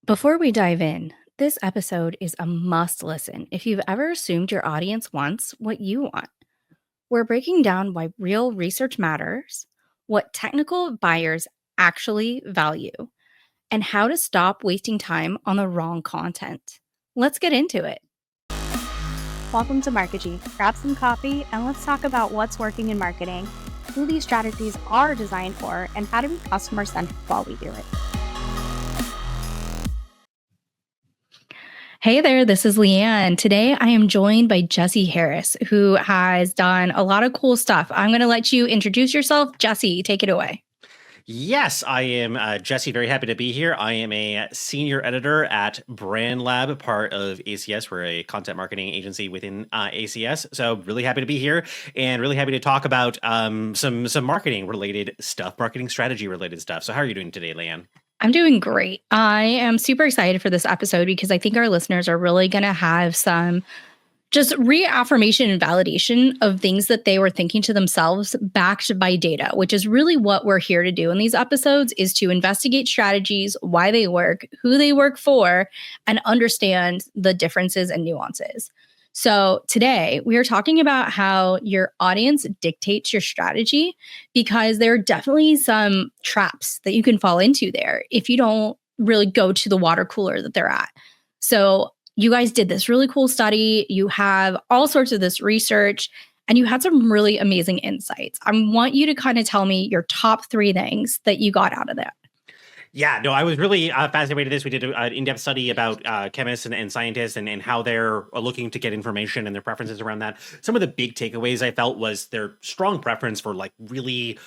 Before we dive in, this episode is a must listen if you've ever assumed your audience wants what you want. We're breaking down why real research matters, what technical buyers actually value, and how to stop wasting time on the wrong content. Let's get into it. Welcome to Markigy. Grab some coffee and let's talk about what's working in marketing, who these strategies are designed for, and how to be customer-centric while we do it. Hey there, this is Leanne. Today I am joined by Jesse Harris, who has done a lot of cool stuff. I'm going to let you introduce yourself. Jesse, take it away. Yes, I am Jesse. Very happy to be here. I am a senior editor at Brand Lab, part of ACS. We're a content marketing agency within ACS. So really happy to be here and really happy to talk about some marketing related stuff, marketing strategy related stuff. So how are you doing today, Leanne? I'm doing great. I am super excited for this episode because I think our listeners are really going to have some just reaffirmation and validation of things that they were thinking to themselves backed by data, which is really what we're here to do in these episodes, is to investigate strategies, why they work, who they work for, and understand the differences and nuances. So today we are talking about how your audience dictates your strategy, because there are definitely some traps that you can fall into there if you don't really go to the water cooler that they're at. So you guys did this really cool study. You have all sorts of this research, and you had some really amazing insights. I want you to kind of tell me your top 3 things that you got out of that. Yeah, no, I was really fascinated with this. We did an in-depth study about chemists and scientists and how they're looking to get information and their preferences around that. Some of the big takeaways I felt was their strong preference for like really,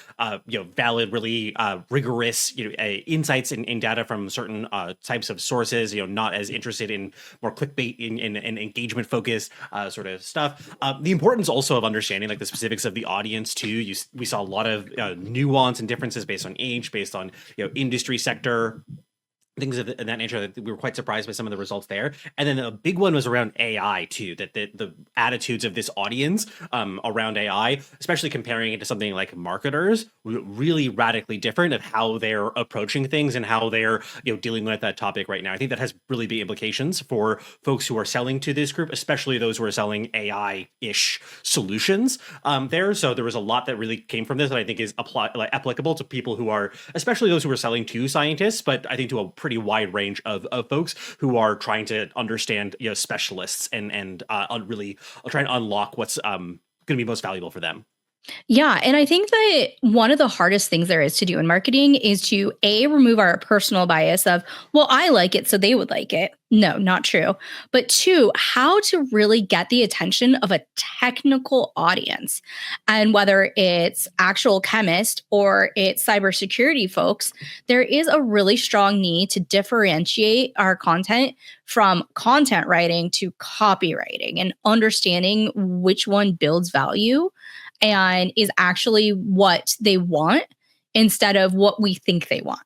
valid, really rigorous, insights and data from certain types of sources. Not as interested in more clickbait and engagement focused sort of stuff. The importance also of understanding like the specifics of the audience too. We saw a lot of nuance and differences based on age, based on industry sector, things of that nature. That we were quite surprised by some of the results there. And then a big one was around AI too, that the attitudes of this audience around AI, especially comparing it to something like marketers, were really radically different of how they're approaching things and how they're dealing with that topic right now. I think that has really big implications for folks who are selling to this group, especially those who are selling AI-ish solutions there. So there was a lot that really came from this that I think is applicable to people who are, especially those who are selling to scientists, but I think to a pretty wide range of folks who are trying to understand specialists and really trying to unlock what's going to be most valuable for them. Yeah. And I think that one of the hardest things there is to do in marketing is to remove our personal bias of, well, I like it, so they would like it. No, not true. But 2, how to really get the attention of a technical audience. And whether it's actual chemists or it's cybersecurity folks, there is a really strong need to differentiate our content from content writing to copywriting and understanding which one builds value and is actually what they want instead of what we think they want.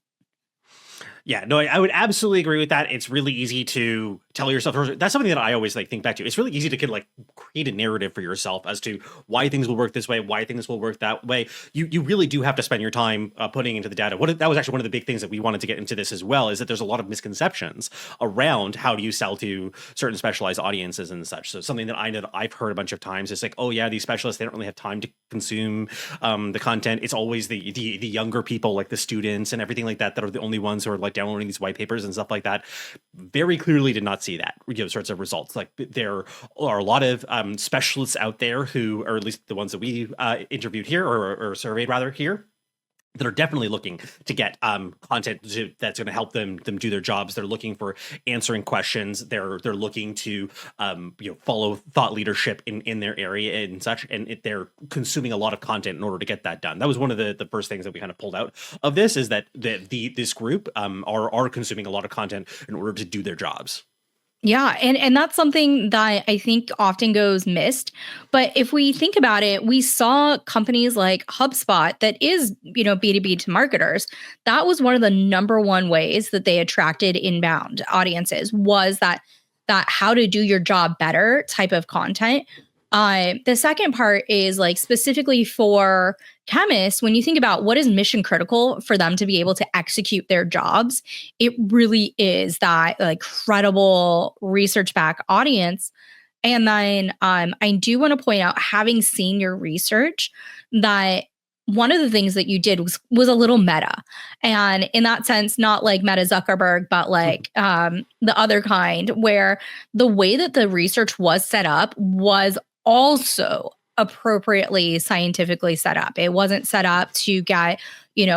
Yeah, no, I would absolutely agree with that. It's really easy to tell yourself. That's something that I always think back to. It's really easy to kind of create a narrative for yourself as to why things will work this way, why things will work that way. You really do have to spend your time putting into the data. That was actually one of the big things that we wanted to get into this as well, is that there's a lot of misconceptions around how do you sell to certain specialized audiences and such. So something that I know that I've heard a bunch of times is like, oh yeah, these specialists, they don't really have time to consume the content. It's always the younger people, like the students and everything like that, that are the only ones who are like downloading these white papers and stuff like that. Very clearly did not see that sorts of results. Like there are a lot of specialists out there who, or at least the ones that we interviewed here or surveyed rather here, that are definitely looking to get content that's going to help them do their jobs. They're looking for answering questions. They're looking to follow thought leadership in their area and such. And they're consuming a lot of content in order to get that done. That was one of the first things that we kind of pulled out of this, is that this group are consuming a lot of content in order to do their jobs. Yeah, and that's something that I think often goes missed. But if we think about it, we saw companies like HubSpot that is, B2B to marketers. That was one of the number one ways that they attracted inbound audiences, was that how to do your job better type of content. The second part is like specifically for chemists, when you think about what is mission critical for them to be able to execute their jobs, it really is that like credible research back audience. And then I do want to point out, having seen your research, that one of the things that you did was a little meta. And in that sense, not like Meta Zuckerberg, but like the other kind, where the way that the research was set up was also appropriately scientifically set up. It wasn't set up to get,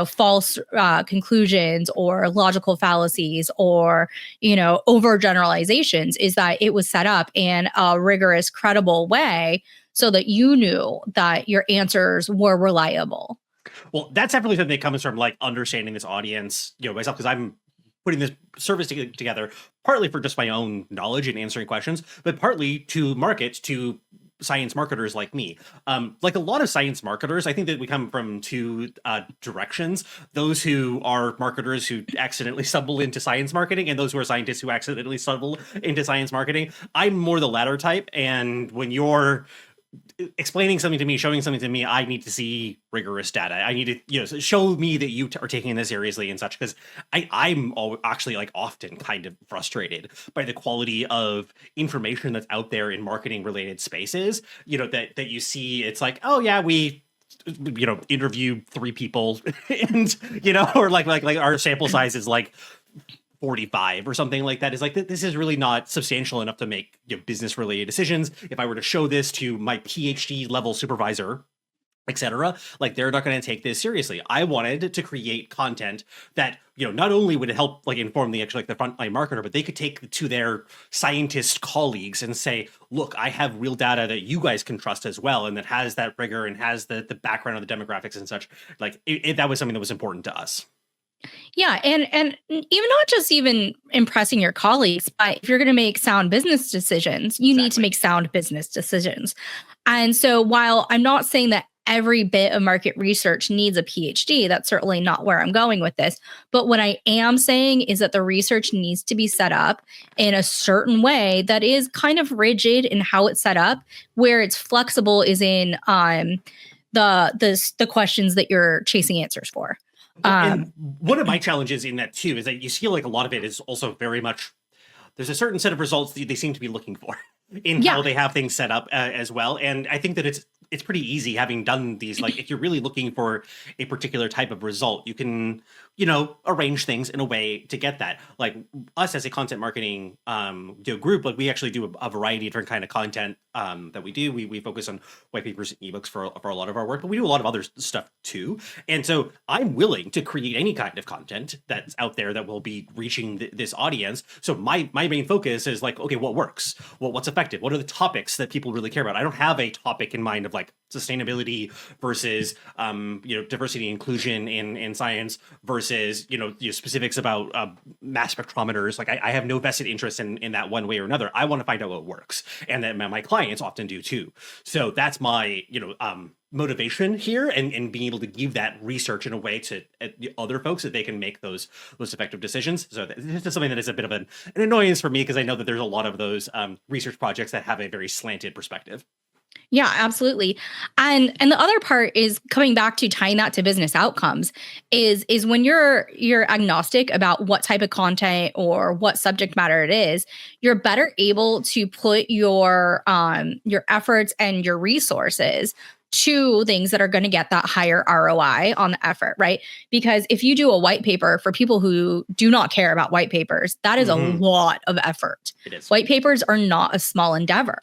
false conclusions or logical fallacies or, overgeneralizations. Is that it was set up in a rigorous, credible way so that you knew that your answers were reliable. Well, that's definitely something that comes from like understanding this audience, myself, because I'm putting this service together partly for just my own knowledge and answering questions, but partly to market to science marketers like me. Like a lot of science marketers, I think that we come from two directions: those who are marketers who accidentally stumble into science marketing, and those who are scientists who accidentally stumble into science marketing. I'm more the latter type, and when you're explaining something to me, showing something to me, I need to see rigorous data. I need to, show me that you are taking this seriously and such, because I'm actually like often kind of frustrated by the quality of information that's out there in marketing related spaces, that you see. It's like, oh yeah, we interviewed 3 people and, or like our sample size is like 45 or something like that. Is like, this is really not substantial enough to make business related decisions. If I were to show this to my PhD level supervisor, etc., like they're not going to take this seriously. I wanted to create content that, not only would it help like inform the actually like the frontline marketer, but they could take to their scientist colleagues and say, look, I have real data that you guys can trust as well, and that has that rigor and has the background of the demographics and such. Like that was something that was important to us. Yeah, and even not just even impressing your colleagues, but if you're going to make sound business decisions, you need to make sound business decisions. And so while I'm not saying that every bit of market research needs a PhD, that's certainly not where I'm going with this. But what I am saying is that the research needs to be set up in a certain way that is kind of rigid in how it's set up. Where it's flexible is in the questions that you're chasing answers for. And one of my challenges in that too is that you feel like a lot of it is also very much, there's a certain set of results that they seem to be looking for in how they have things set up as well. And I think that it's pretty easy, having done these, like if you're really looking for a particular type of result, you can, arrange things in a way to get that. Like us as a content marketing group, like we actually do a variety of different kind of content that we do. We focus on white papers and ebooks for a lot of our work, but we do a lot of other stuff too. And so I'm willing to create any kind of content that's out there that will be reaching this audience. So my main focus is like, okay, what works? What's effective? What are the topics that people really care about? I don't have a topic in mind of like sustainability versus diversity and inclusion in science versus specifics about mass spectrometers. Like I have no vested interest in that one way or another. I want to find out what works, and that my clients often do too. So that's my motivation here, and being able to give that research in a way to other folks that they can make those effective decisions. So this is something that is a bit of an annoyance for me, because I know that there's a lot of those research projects that have a very slanted perspective. Yeah, absolutely. And the other part is coming back to tying that to business outcomes is when you're agnostic about what type of content or what subject matter it is, you're better able to put your efforts and your resources to things that are going to get that higher ROI on the effort, right? Because if you do a white paper for people who do not care about white papers, that is a lot of effort. It is. White papers are not a small endeavor.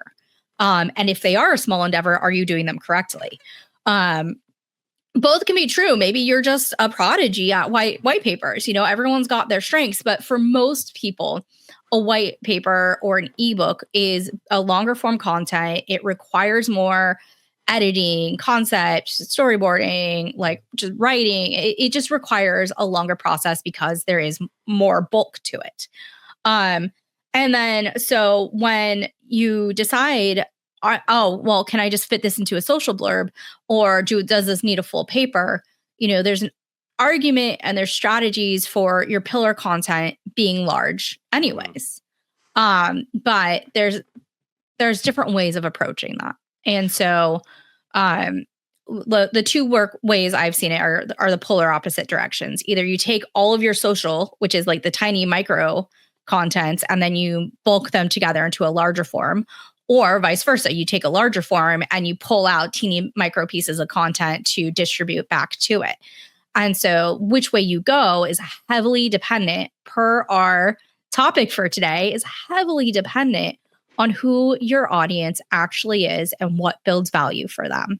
And if they are a small endeavor, are you doing them correctly? Both can be true. Maybe you're just a prodigy at white papers. Everyone's got their strengths, but for most people, a white paper or an ebook is a longer form content. It requires more editing, concepts, storyboarding, like just writing. It just requires a longer process because there is more bulk to it. And then, so when you decide, can I just fit this into a social blurb, or does this need a full paper? There's an argument and there's strategies for your pillar content being large anyways. But there's different ways of approaching that. And so the two ways I've seen it are the polar opposite directions. Either you take all of your social, which is like the tiny micro contents, and then you bulk them together into a larger form, or vice versa. You take a larger form and you pull out teeny micro pieces of content to distribute back to it. And so which way you go is heavily dependent, per our topic for today, is heavily dependent on who your audience actually is and what builds value for them.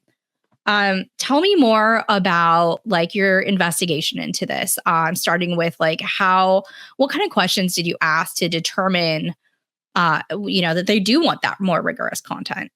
Tell me more about like your investigation into this. Starting with like what kind of questions did you ask to determine, that they do want that more rigorous content?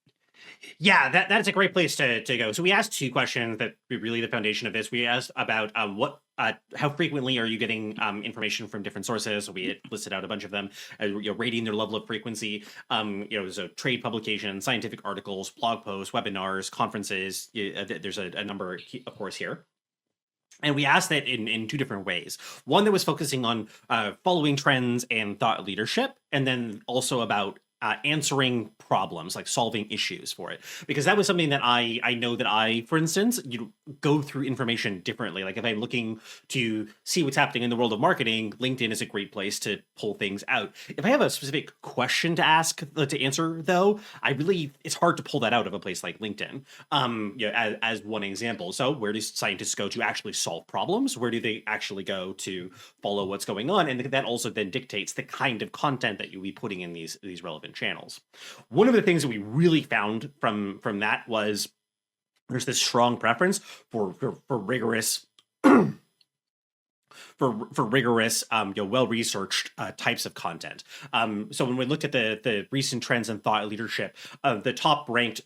Yeah, that's a great place to go. So we asked two questions that were really the foundation of this. We asked about how frequently are you getting information from different sources? So we had listed out a bunch of them, rating their level of frequency. So trade publications, scientific articles, blog posts, webinars, conferences. There's a number, of course, here. And we asked that in two different ways. One that was focusing on following trends and thought leadership, and then also about answering problems, like solving issues for it. Because that was something that I know that I, for instance, go through information differently. Like if I'm looking to see what's happening in the world of marketing, LinkedIn is a great place to pull things out. If I have a specific question to ask, to answer though, it's hard to pull that out of a place like LinkedIn, as one example. So where do scientists go to actually solve problems? Where do they actually go to follow what's going on? And that also then dictates the kind of content that you'll be putting in these relevant channels. One of the things that we really found from that was there's this strong preference for rigorous for rigorous, well-researched types of content. So when we looked at the recent trends in thought leadership, the top ranked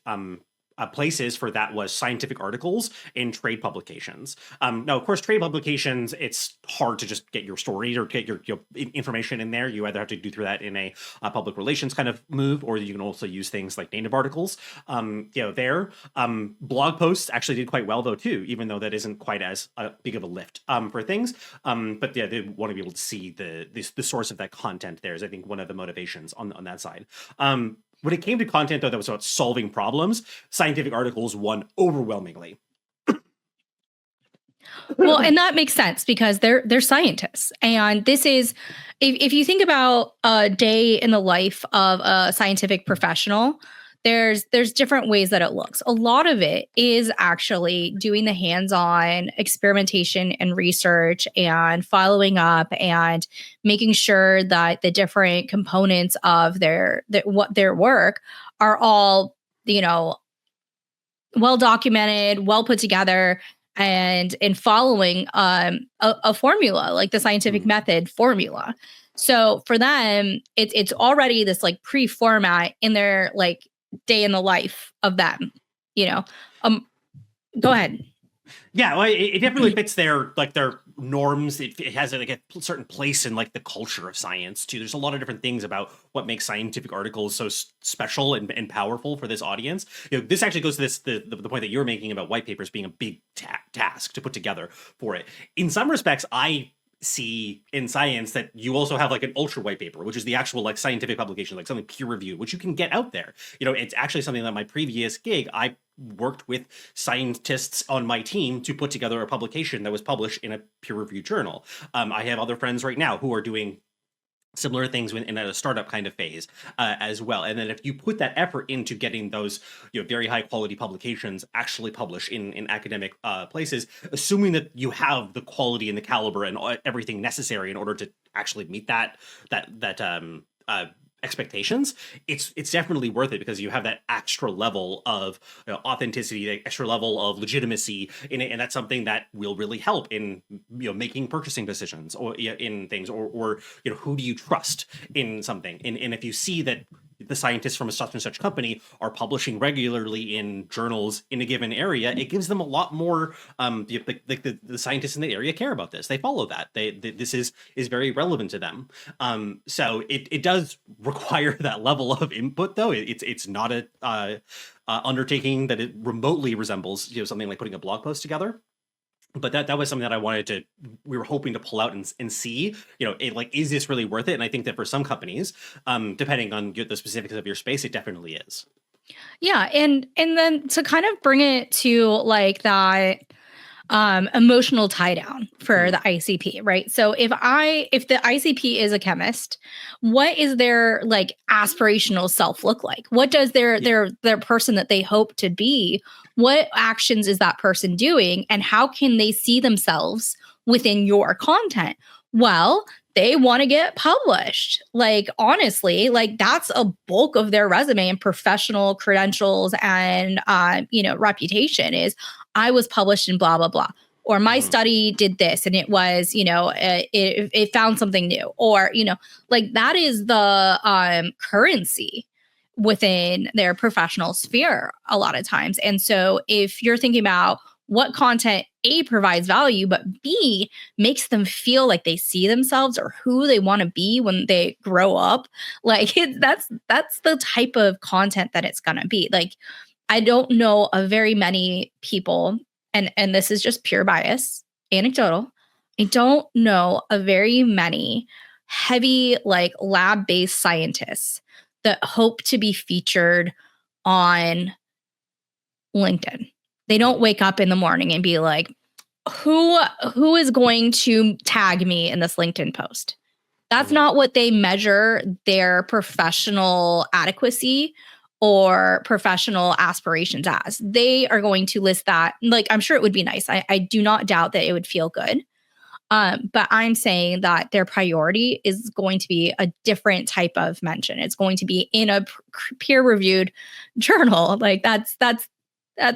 places for that was scientific articles and trade publications. Now, of course, trade publications, it's hard to just get your story or get your information in there. You either have to do through that in a public relations kind of move, or you can also use things like native articles. There. Blog posts actually did quite well, though, too, even though that isn't quite as big of a lift for things. But yeah, they want to be able to see the source of that content there is, I think, one of the motivations on that side. When it came to content, though, that was about solving problems, scientific articles won overwhelmingly. Well, and that makes sense because they're scientists. And this is, if you think about a day in the life of a scientific professional, there's different ways that it looks. A lot of it is actually doing the hands-on experimentation and research and following up and making sure that the different components of their work are all, well documented, well put together, and in following a formula, like the scientific method formula. So for them, it's already this like pre-format in their like day in the life of them, go ahead. Yeah, well, it definitely fits their norms. It has like a certain place in like the culture of science too. There's a lot of different things about what makes scientific articles so special and powerful for this audience. This actually goes to the point that you're making about white papers being a big task to put together for it. In some respects, I see in science that you also have like an ultra white paper, which is the actual like scientific publication, like something peer reviewed, which you can get out there. It's actually something that my previous gig, I worked with scientists on my team to put together a publication that was published in a peer reviewed journal. I have other friends right now who are doing similar things in a startup kind of phase as well. And then if you put that effort into getting those very high quality publications actually published in academic places, assuming that you have the quality and the caliber and everything necessary in order to actually meet that expectations, it's definitely worth it because you have that extra level of authenticity, that extra level of legitimacy in it, and that's something that will really help in making purchasing decisions or in things, or who do you trust in something, and if you see that the scientists from a such and such company are publishing regularly in journals in a given area, it gives them a lot more. The scientists in the area care about this. They follow that. This is very relevant to them. So it does require that level of input, though. It's not a undertaking that it remotely resembles something like putting a blog post together. But that was something that we were hoping to pull out and see, is this really worth it? And I think that for some companies, depending on the specifics of your space, it definitely is. Yeah, and then to kind of bring it to like that emotional tie down for the ICP, right? So if the ICP is a chemist, what is their like aspirational self look like? What does their person that they hope to be? What actions is that person doing, and how can they see themselves within your content? Well, they want to get published. Like, honestly, like that's a bulk of their resume and professional credentials and, reputation is I was published in blah, blah, blah. Or my study did this and it was, it found something new. Or, like that is the currency within their professional sphere a lot of times. And so if you're thinking about what content A provides value, but B makes them feel like they see themselves or who they want to be when they grow up, like that's the type of content that it's gonna be. Like I don't know of very many people, and this is just pure bias, anecdotal. I don't know of very many heavy like lab-based scientists that hope to be featured on LinkedIn. They don't wake up in the morning and be like, who is going to tag me in this LinkedIn post? That's not what they measure their professional adequacy or professional aspirations as. They are going to list that. Like, I'm sure it would be nice. I do not doubt that it would feel good. But I'm saying that their priority is going to be a different type of mention. It's going to be in a peer-reviewed journal. Like that's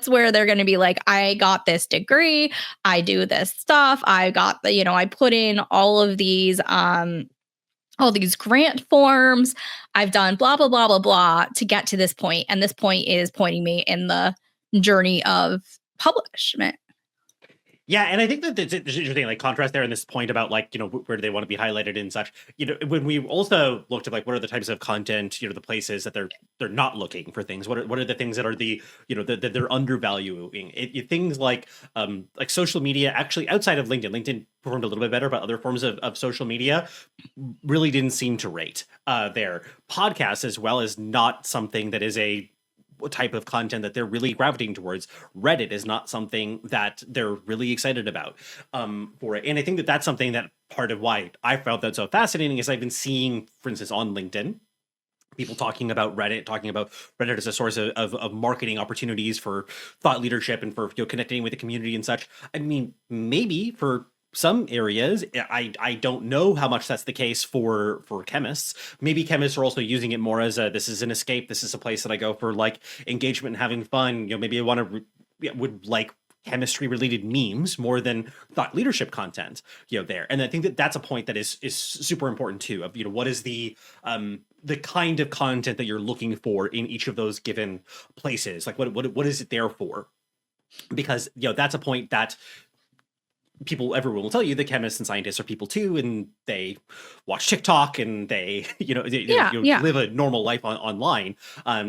where they're going to be like, I got this degree, I do this stuff, I got the, I put in all these grant forms, I've done blah, blah, blah, blah, blah to get to this point. And this point is pointing me in the journey of publishment. Yeah, and I think that there's interesting like contrast there in this point about like, where do they want to be highlighted and such. When we also looked at like what are the types of content, the places that they're not looking for things. What are the things that are the, that they're undervaluing. Things like social media, actually outside of LinkedIn performed a little bit better, but other forms of social media really didn't seem to rate there. Podcasts as well is not something that is a type of content that they're really gravitating towards. Reddit is not something that they're really excited about for it. And I think that that's something that part of why I found that so fascinating is I've been seeing, for instance, on LinkedIn, people talking about Reddit as a source of marketing opportunities for thought leadership and for connecting with the community and such. I mean, maybe for some areas, I don't know how much that's the case for chemists. Maybe chemists are also using it more as this is an escape. This is a place that I go for like engagement and having fun. Maybe I want to would like chemistry related memes more than thought leadership content. There, and I think that that's a point that is super important too. Of what is the kind of content that you're looking for in each of those given places. Like what is it there for? Because that's a point that everyone will tell you the chemists and scientists are people too, and they watch TikTok and they, live a normal life online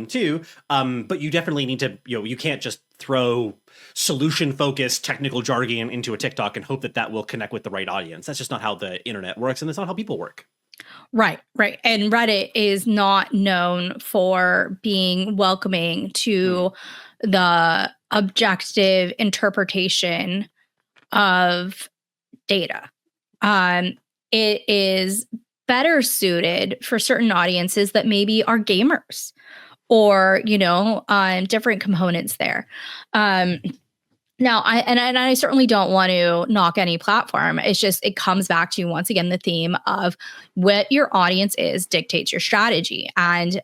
too. But you definitely need to, you can't just throw solution-focused technical jargon into a TikTok and hope that will connect with the right audience. That's just not how the internet works, and that's not how people work. Right. And Reddit is not known for being welcoming to the objective interpretation of data. It is better suited for certain audiences that maybe are gamers or, different components there. Now, I certainly don't want to knock any platform. It's just, it comes back to, once again, the theme of what your audience is dictates your strategy. And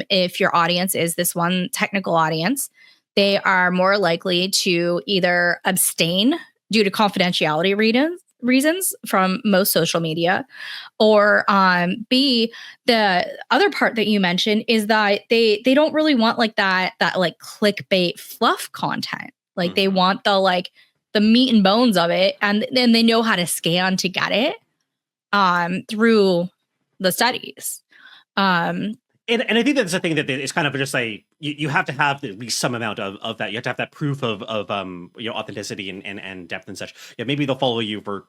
if your audience is this one technical audience, they are more likely to either abstain due to confidentiality reasons from most social media, or B, the other part that you mentioned is that they don't really want like that like clickbait fluff content. Like they want the meat and bones of it, and then they know how to scan to get it through the studies. And I think that's the thing that it's kind of just like you have to have at least some amount of that. You have to have that proof of authenticity and depth and such. Yeah, maybe they'll follow you for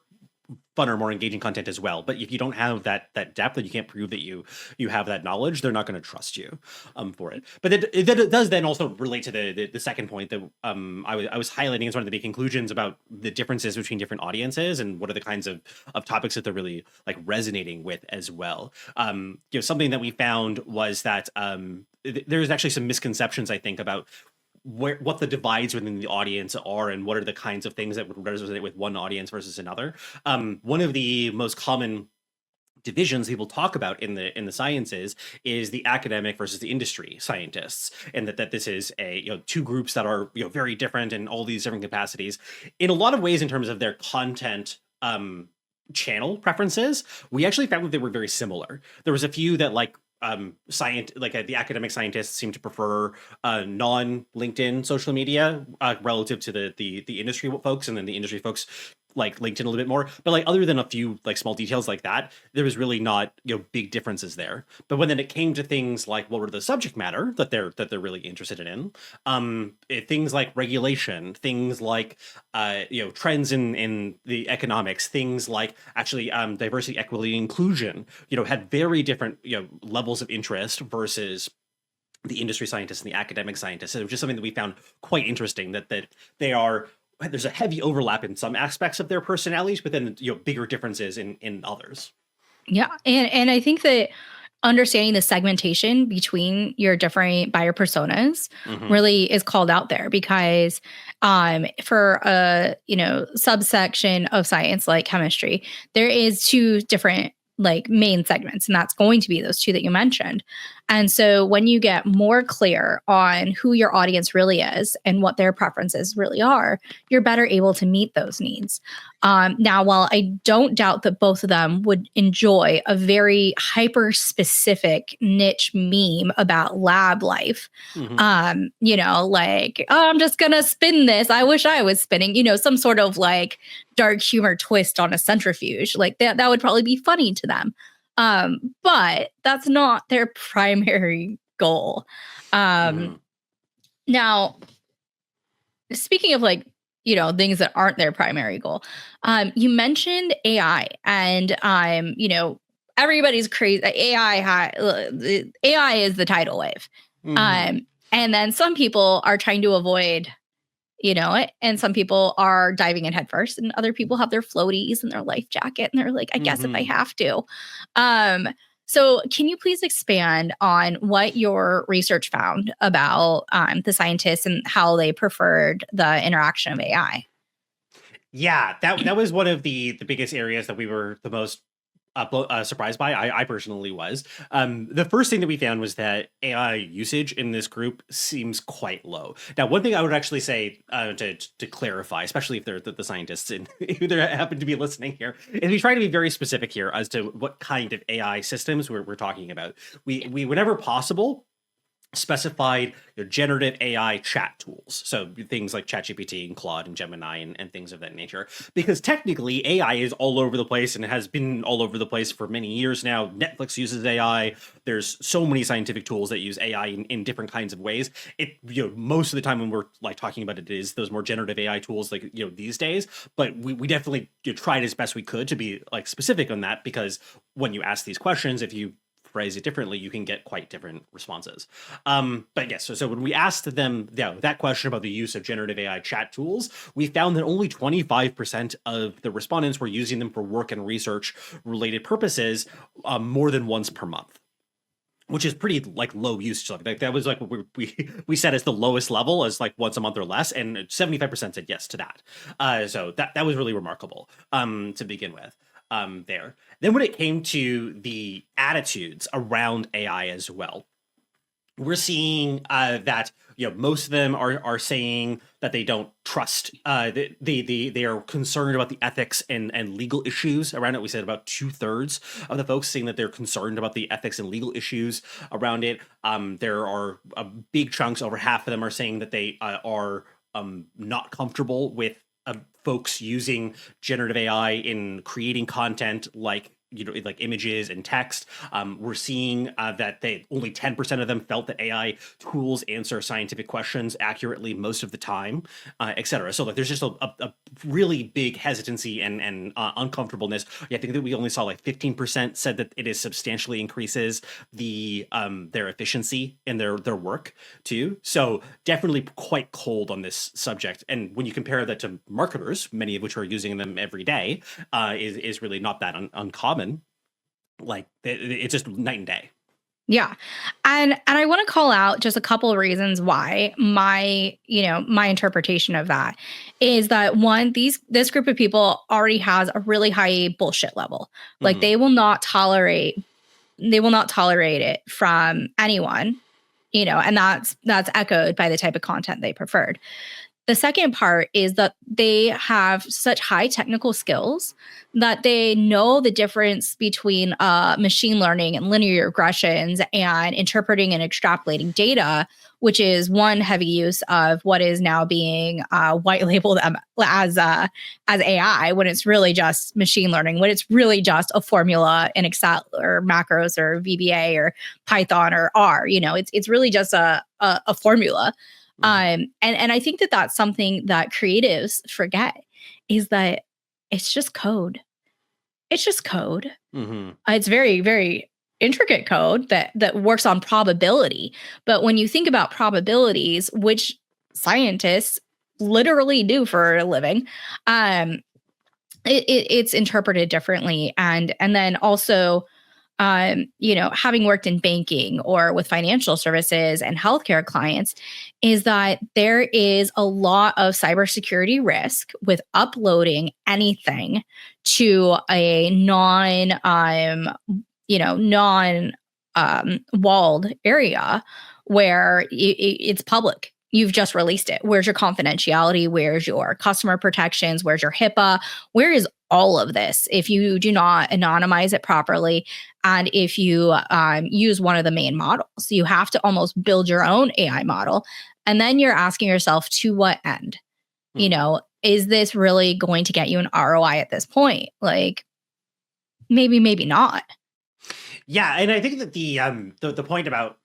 funner, more engaging content as well. But if you don't have that depth, and you can't prove that you have that knowledge, they're not going to trust you for it. But it does then also relate to the second point that I was highlighting as one of the big conclusions about the differences between different audiences and what are the kinds of topics that they're really like resonating with as well. Something that we found was that there's actually some misconceptions, I think, about what the divides within the audience are and what are the kinds of things that would resonate with one audience versus another. One of the most common divisions people talk about in the sciences is the academic versus the industry scientists, and that this is two groups that are very different in all these different capacities. In a lot of ways, in terms of their content channel preferences, we actually found that they were very similar. There was a few that the academic scientists seem to prefer non-LinkedIn social media relative to the industry folks, and then the industry folks like LinkedIn a little bit more. But like other than a few like small details like that, there was really not big differences there. But when then it came to things like what were the subject matter that they're really interested in, things like regulation, things like trends in the economics, things like actually diversity, equity, inclusion, had very different levels of interest versus the industry scientists and the academic scientists. So it was just something that we found quite interesting, that there's a heavy overlap in some aspects of their personalities, but then bigger differences in others. Yeah, and I think that understanding the segmentation between your different buyer personas really is called out there, because for a subsection of science like chemistry, there is two different like main segments, and that's going to be those two that you mentioned. And so when you get more clear on who your audience really is and what their preferences really are, you're better able to meet those needs. Now, while I don't doubt that both of them would enjoy a very hyper-specific niche meme about lab life, I'm just going to spin this. I wish I was spinning, some sort of like dark humor twist on a centrifuge. Like that would probably be funny to them. But that's not their primary goal. Now, speaking of things that aren't their primary goal, you mentioned AI, and everybody's crazy. AI is the tidal wave. And then some people are trying to avoid it, and some people are diving in headfirst, and other people have their floaties and their life jacket, and they're like, I guess if I have to. So can you please expand on what your research found about the scientists and how they preferred the interaction of AI? Yeah, that was one of the biggest areas that we were the most surprised by. I personally was. The first thing that we found was that AI usage in this group seems quite low. Now, one thing I would actually say to clarify, especially if they're the scientists and who they happen to be listening here, is we try to be very specific here as to what kind of AI systems we're talking about. We whenever possible, specified generative AI chat tools. So things like ChatGPT and Claude and Gemini and things of that nature. Because technically AI is all over the place and has been all over the place for many years now. Netflix uses AI. There's so many scientific tools that use AI in different kinds of ways. Most of the time when we're like talking about it is those more generative AI tools like these days. But we definitely tried as best we could to be like specific on that, because when you ask these questions, if you phrase it differently, you can get quite different responses. But yes, so when we asked them that question about the use of generative AI chat tools, we found that only 25% of the respondents were using them for work and research related purposes more than once per month, which is pretty like low usage. Like that was like what we set as the lowest level, as like once a month or less, and 75% said yes to that. So that was really remarkable to begin with. There. Then when it came to the attitudes around AI as well, we're seeing that most of them are saying that they don't trust. They are concerned about the ethics and legal issues around it. We said about 2/3 of the folks saying that they're concerned about the ethics and legal issues around it. There are big chunks, over half of them are saying that they are not comfortable with folks using generative AI in creating content like like images and text. We're seeing that only 10% of them felt that AI tools answer scientific questions accurately most of the time, et cetera. So like there's just a really big hesitancy and uncomfortableness. I think that we only saw like 15% said that it is substantially increases their efficiency in their work too. So definitely quite cold on this subject. And when you compare that to marketers, many of which are using them every day, is really not that uncommon. Like it's just night and day. Yeah. And I want to call out just a couple of reasons why my interpretation of that is that one, this group of people already has a really high bullshit level. Like they will not tolerate it from anyone, and that's echoed by the type of content they preferred. The second part is that they have such high technical skills that they know the difference between machine learning and linear regressions and interpreting and extrapolating data, which is one heavy use of what is now being white labeled as AI, when it's really just machine learning, when it's really just a formula in Excel or macros or VBA or Python or R. It's really just a formula. And I think that that's something that creatives forget, is that it's just code. It's just code. It's very, very intricate code that works on probability. But when you think about probabilities, which scientists literally do for a living, it's interpreted differently. And then also, having worked in banking or with financial services and healthcare clients, is that there is a lot of cybersecurity risk with uploading anything to a walled area where it's public. You've just released it. Where's your confidentiality? Where's your customer protections? Where's your HIPAA? Where is all of this if you do not anonymize it properly? And if you use one of the main models, you have to almost build your own AI model. And then you're asking yourself, to what end? Is this really going to get you an ROI at this point? Like, maybe not. Yeah, and I think that the point about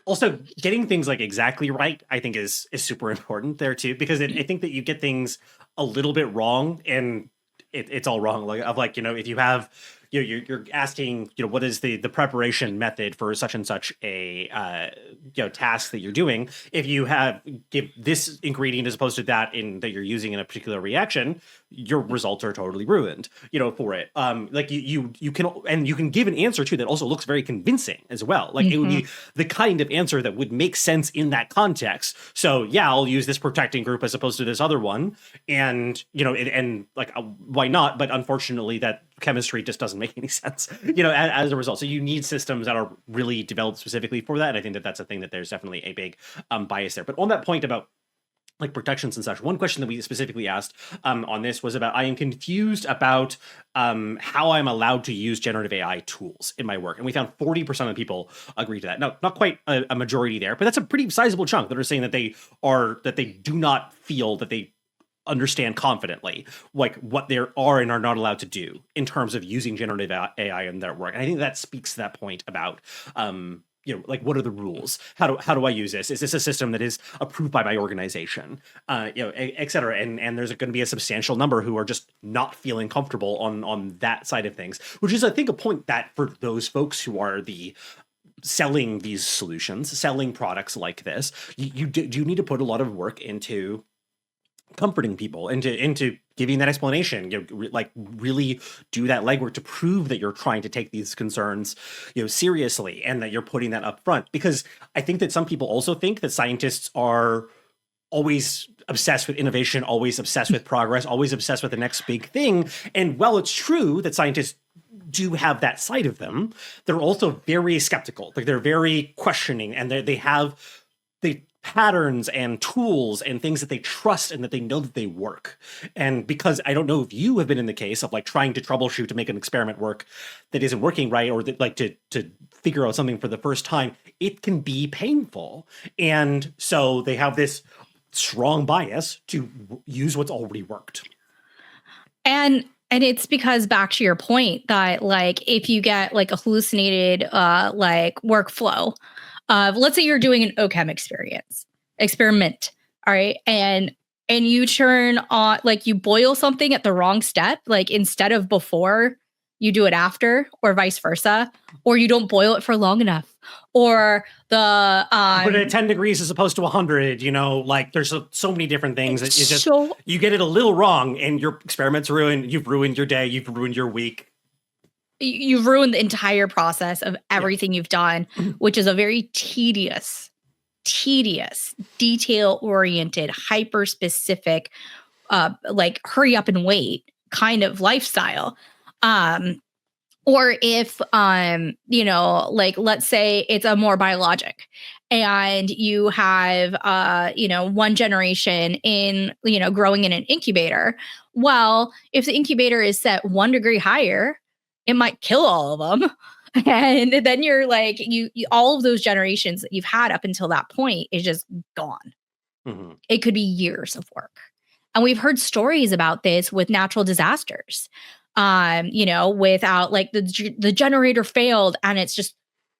also getting things like exactly right, I think is super important there too, because I think that you get things a little bit wrong and it's all wrong. Like, if you have, you're asking, what is the preparation method for such and such a, task that you're doing. If you give this ingredient as opposed to that that you're using in a particular reaction, your results are totally ruined, for it. Like you can give an answer too that also looks very convincing as well. Like it would be the kind of answer that would make sense in that context. So yeah, I'll use this protecting group as opposed to this other one. And, why not? But unfortunately that chemistry just doesn't make any sense, as a result. So you need systems that are really developed specifically for that. And I think that that's a thing that there's definitely a big bias there. But on that point about like protections and such, one question that we specifically asked on this was about, I am confused about how I'm allowed to use generative AI tools in my work. And we found 40% of people agree to that. Now, not quite a majority there, but that's a pretty sizable chunk that are saying that they do not feel that they understand confidently like what they are and are not allowed to do in terms of using generative AI in their work. And I think that speaks to that point about what are the rules? How do I use this? Is this a system that is approved by my organization? Et cetera. And there's going to be a substantial number who are just not feeling comfortable on that side of things, which is, I think, a point that for those folks who are selling these solutions, selling products like this, you do need to put a lot of work into comforting people, into giving that explanation, really do that legwork to prove that you're trying to take these concerns, seriously, and that you're putting that up front. Because I think that some people also think that scientists are always obsessed with innovation, always obsessed with progress, always obsessed with the next big thing. And while it's true that scientists do have that side of them, they're also very skeptical. Like they're very questioning, and they have patterns and tools and things that they trust and that they know that they work. And because I don't know if you have been in the case of like trying to troubleshoot to make an experiment work that isn't working right, or that like to figure out something for the first time, it can be painful. And so they have this strong bias to use what's already worked. And And it's because, back to your point, that like if you get like a hallucinated like workflow of, let's say you're doing an OChem experiment, all right, and you turn on, like, you boil something at the wrong step, like instead of before, you do it after, or vice versa, or you don't boil it for long enough, or the But at 10 degrees as opposed to 100, like there's so many different things. It's just, so you get it a little wrong and your experiment's ruined. You've ruined your day. You've ruined your week. you've ruined the entire process of everything you've done, which is a very tedious, detail-oriented, hyper-specific, like hurry up and wait kind of lifestyle. Or if, like, let's say it's a more biologic and you have, one generation in, growing in an incubator. Well, if the incubator is set 1 degree higher, it might kill all of them. And then you're like, you all of those generations that you've had up until that point is just gone. Mm-hmm. It could be years of work. And we've heard stories about this with natural disasters. Without, like, the generator failed, and it's just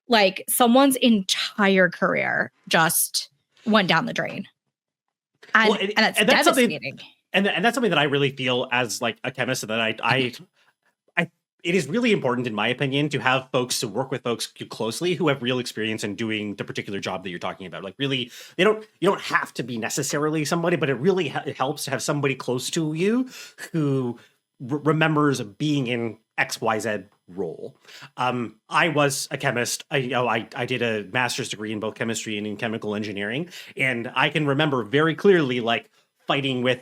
like someone's entire career just went down the drain. And, and that's devastating. And that's something that I really feel as like a chemist, that I it is really important, in my opinion, to have folks, to work with folks closely who have real experience in doing the particular job that you're talking about. Like, really, you don't have to be necessarily somebody, but it really helps to have somebody close to you who remembers being in XYZ role. I was a chemist. I did a master's degree in both chemistry and in chemical engineering, and I can remember very clearly, like, fighting with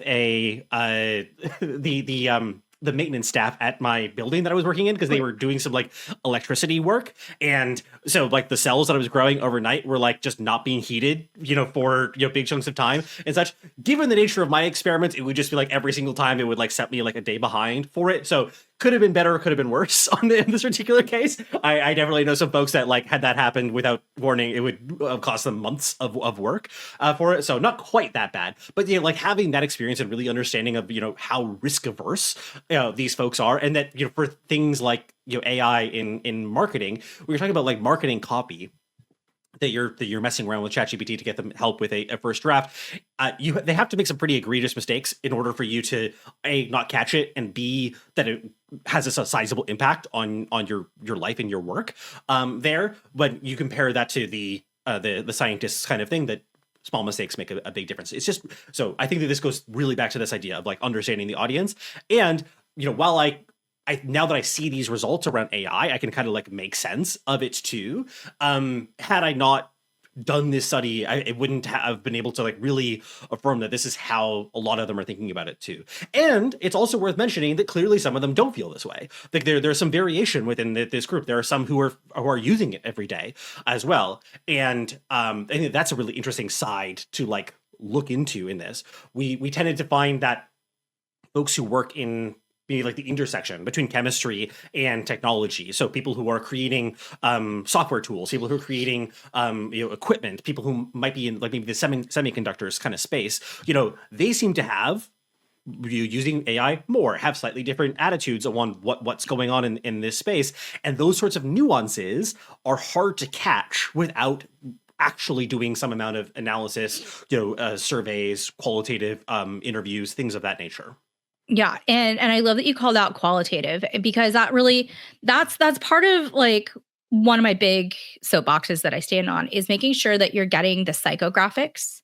the maintenance staff at my building that I was working in, because they were doing some like electricity work. And so like the cells that I was growing overnight were like just not being heated, for, big chunks of time and such. Given the nature of my experiments, it would just be like every single time it would like set me like a day behind for it. So could have been better, could have been worse in this particular case. I definitely know some folks that like had that happen without warning, it would cost them months of work for it. So not quite that bad, but like having that experience and really understanding of, how risk averse these folks are. And that, for things like, AI in marketing, we were talking about like marketing copy, that you're messing around with ChatGPT to get them help with a first draft. They have to make some pretty egregious mistakes in order for you to A, not catch it, and B, that it has a sizable impact on your life and your work there. But you compare that to the scientists kind of thing, that small mistakes make a big difference. It's just, so I think that this goes really back to this idea of like understanding the audience. And while I now that I see these results around AI, I can kind of like make sense of it too. Had I not done this study, I wouldn't have been able to like really affirm that this is how a lot of them are thinking about it too. And it's also worth mentioning that clearly some of them don't feel this way. Like there's some variation within this group. There are some who are using it every day as well. And I think that's a really interesting side to like look into in this. We tended to find that folks who work in maybe like the intersection between chemistry and technology. So people who are creating software tools, people who are creating equipment, people who might be in like maybe the semiconductors kind of space, they seem to have, using AI more, have slightly different attitudes on what's going on in this space. And those sorts of nuances are hard to catch without actually doing some amount of analysis, surveys, qualitative interviews, things of that nature. Yeah. And I love that you called out qualitative, because that's part of like one of my big soapboxes that I stand on, is making sure that you're getting the psychographics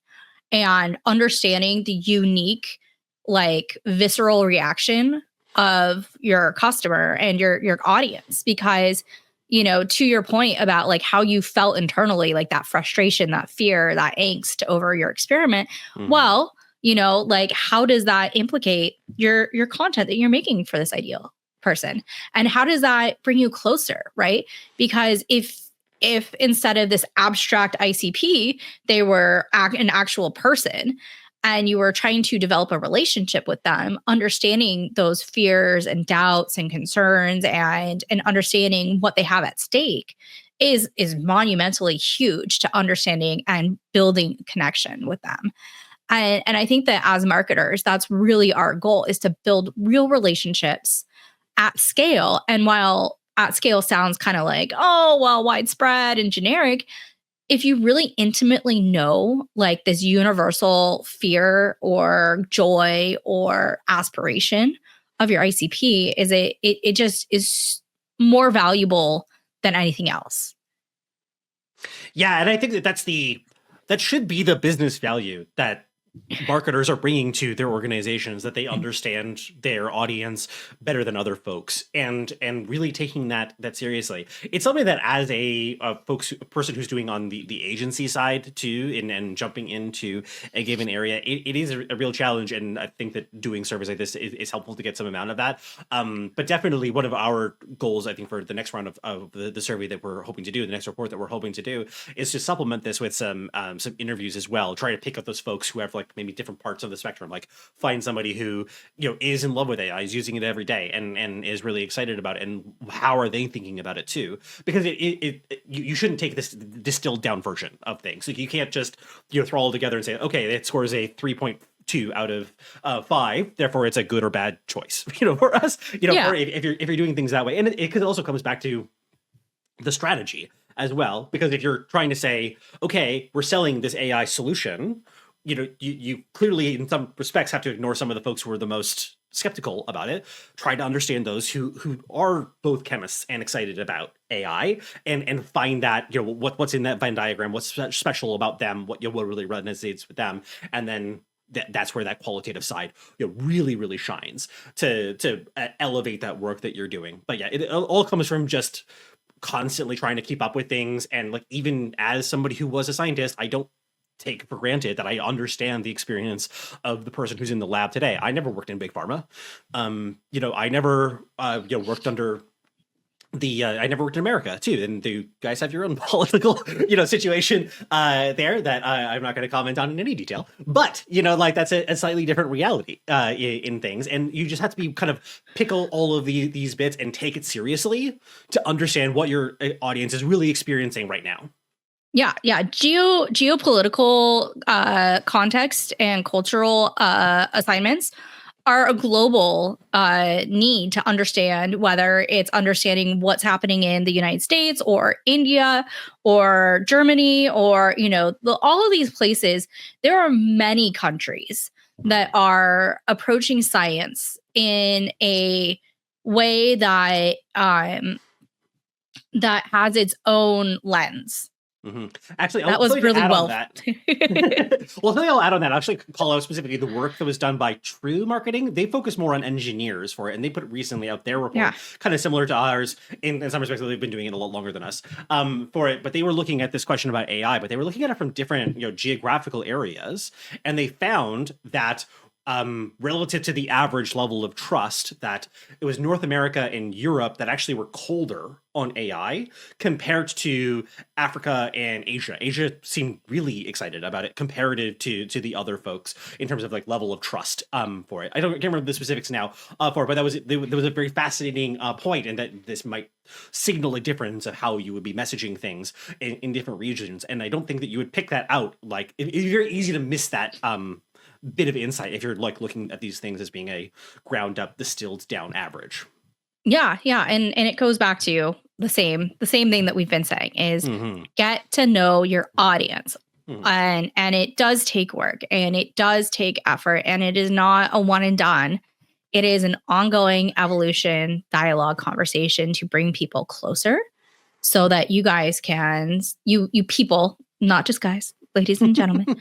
and understanding the unique, like, visceral reaction of your customer and your audience. Because, to your point about like how you felt internally, like that frustration, that fear, that angst over your experiment. Mm-hmm. Well, like, how does that implicate your content that you're making for this ideal person? And how does that bring you closer, right? Because if instead of this abstract ICP, they were an actual person, and you were trying to develop a relationship with them, understanding those fears and doubts and concerns and understanding what they have at stake is monumentally huge to understanding and building connection with them. And I think that as marketers, that's really our goal, is to build real relationships at scale. And while at scale sounds kind of like, oh, well, widespread and generic, if you really intimately know like this universal fear or joy or aspiration of your ICP, it just is more valuable than anything else. Yeah, and I think that should be the business value that marketers are bringing to their organizations, that they understand their audience better than other folks, and really taking that seriously. It's something that as a person who's doing on the agency side too, and jumping into a given area, it is a real challenge, and I think that doing surveys like this is helpful to get some amount of that. But definitely one of our goals, I think, for the next round of the survey that we're hoping to do, the next report that we're hoping to do, is to supplement this with some interviews as well. Try to pick up those folks who have like maybe different parts of the spectrum, like find somebody who, you know, is in love with AI, is using it every day, and is really excited about it, and how are they thinking about it too, because you shouldn't take this distilled down version of things. Like you can't just, you know, throw all together and say, okay, it scores a 3.2 out of 5, therefore it's a good or bad choice, you know, for us, you know. Yeah. Or if you're doing things that way, and it also comes back to the strategy as well, because if you're trying to say, okay, we're selling this AI solution, you know, you clearly in some respects have to ignore some of the folks who are the most skeptical about it. Try to understand those who are both chemists and excited about AI, and find that, you know, what's in that Venn diagram, what's special about them, what really resonates with them, and then that's where that qualitative side, you know, really shines to elevate that work that you're doing. But yeah, it all comes from just constantly trying to keep up with things, and like, even as somebody who was a scientist, I don't take for granted that I understand the experience of the person who's in the lab today. I never worked in big pharma. You know, I never worked under I never worked in America too, and you guys have your own political, you know, situation there that I'm not going to comment on in any detail. But you know, like that's a slightly different reality in things, and you just have to be kind of pickle all of these bits and take it seriously to understand what your audience is really experiencing right now. Yeah. Geopolitical context and cultural assignments are a global need to understand, whether it's understanding what's happening in the United States or India or Germany, or, you know, all of these places. There are many countries that are approaching science in a way that that has its own lens. Mm-hmm. Actually, that was really well. Well, something I'll add on that. I'll actually call out specifically the work that was done by True Marketing. They focus more on engineers for it, and they put recently out their report, kind of similar to ours in some respects. They've been doing it a lot longer than us for it, but they were looking at this question about AI, but they were looking at it from different, you know, geographical areas, and they found that relative to the average level of trust, that it was North America and Europe that actually were colder on AI compared to Africa and Asia. Asia seemed really excited about it comparative to the other folks in terms of like level of trust for it. I can't remember the specifics now for it, but there was a very fascinating point, and that this might signal a difference of how you would be messaging things in different regions. And I don't think that you would pick that out. Like it's very easy to miss that bit of insight if you're like looking at these things as being a ground up, distilled down average. Yeah. And it goes back to the same thing that we've been saying is get to know your audience. And it does take work, and it does take effort, and it is not a one and done. It is an ongoing evolution, dialogue, conversation to bring people closer, so that you guys can, you people, not just guys, ladies and gentlemen,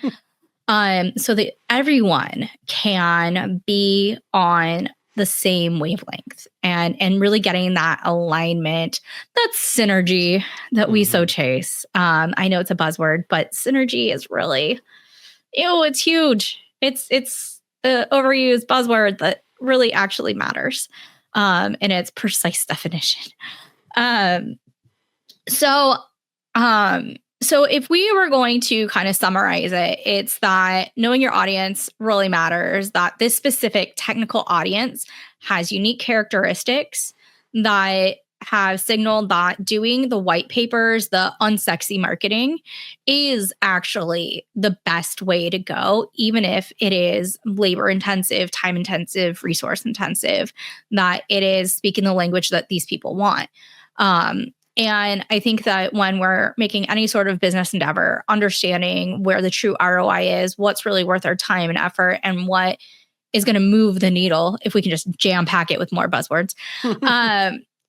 so that everyone can be on the same wavelength, and really getting that alignment, that synergy that we so chase. I know it's a buzzword, but synergy is really, it's huge. It's the overused buzzword that really actually matters in its precise definition. So if we were going to kind of summarize it, it's that knowing your audience really matters, that this specific technical audience has unique characteristics that have signaled that doing the white papers, the unsexy marketing, is actually the best way to go, even if it is labor intensive, time intensive, resource intensive, that it is speaking the language that these people want. And I think that when we're making any sort of business endeavor, understanding where the true ROI is, what's really worth our time and effort, and what is going to move the needle, if we can just jam pack it with more buzzwords,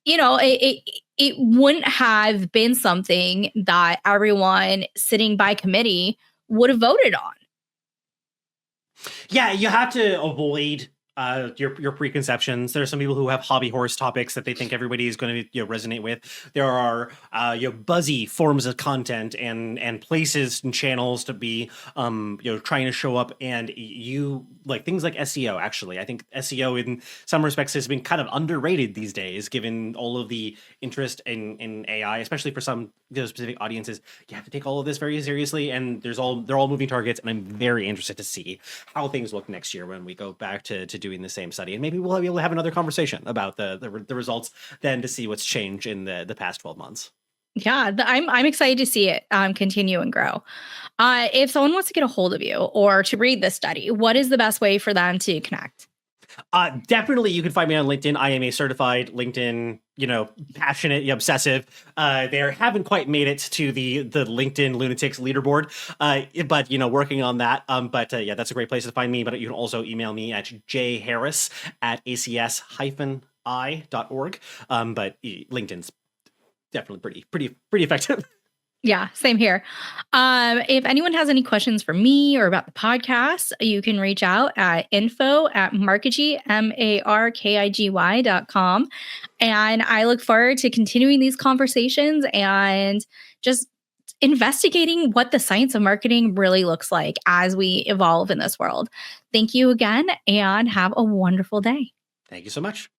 it wouldn't have been something that everyone sitting by committee would have voted on. Yeah, you have to avoid your preconceptions. There are some people who have hobby horse topics that they think everybody is going to resonate with. There are buzzy forms of content and places and channels to be trying to show up, and you like things like SEO. Actually, I think SEO in some respects has been kind of underrated these days, given all of the interest in AI, especially for some specific audiences. You have to take all of this very seriously, and they're all moving targets, and I'm very interested to see how things look next year when we go back to doing the same study, and maybe we'll be able to have another conversation about the results then to see what's changed in the past 12 months. Yeah, I'm excited to see it continue and grow. If someone wants to get a hold of you or to read this study, what is the best way for them to connect? Definitely, you can find me on LinkedIn. I am a certified LinkedIn, passionate, obsessive. They haven't quite made it to the LinkedIn Lunatics leaderboard, but working on that. Yeah, that's a great place to find me. But you can also email me at jharris@acs-i.org. But LinkedIn's definitely pretty effective. Yeah, same here. If anyone has any questions for me or about the podcast, you can reach out at info@markigy, markigy.com. And I look forward to continuing these conversations and just investigating what the science of marketing really looks like as we evolve in this world. Thank you again, and have a wonderful day. Thank you so much.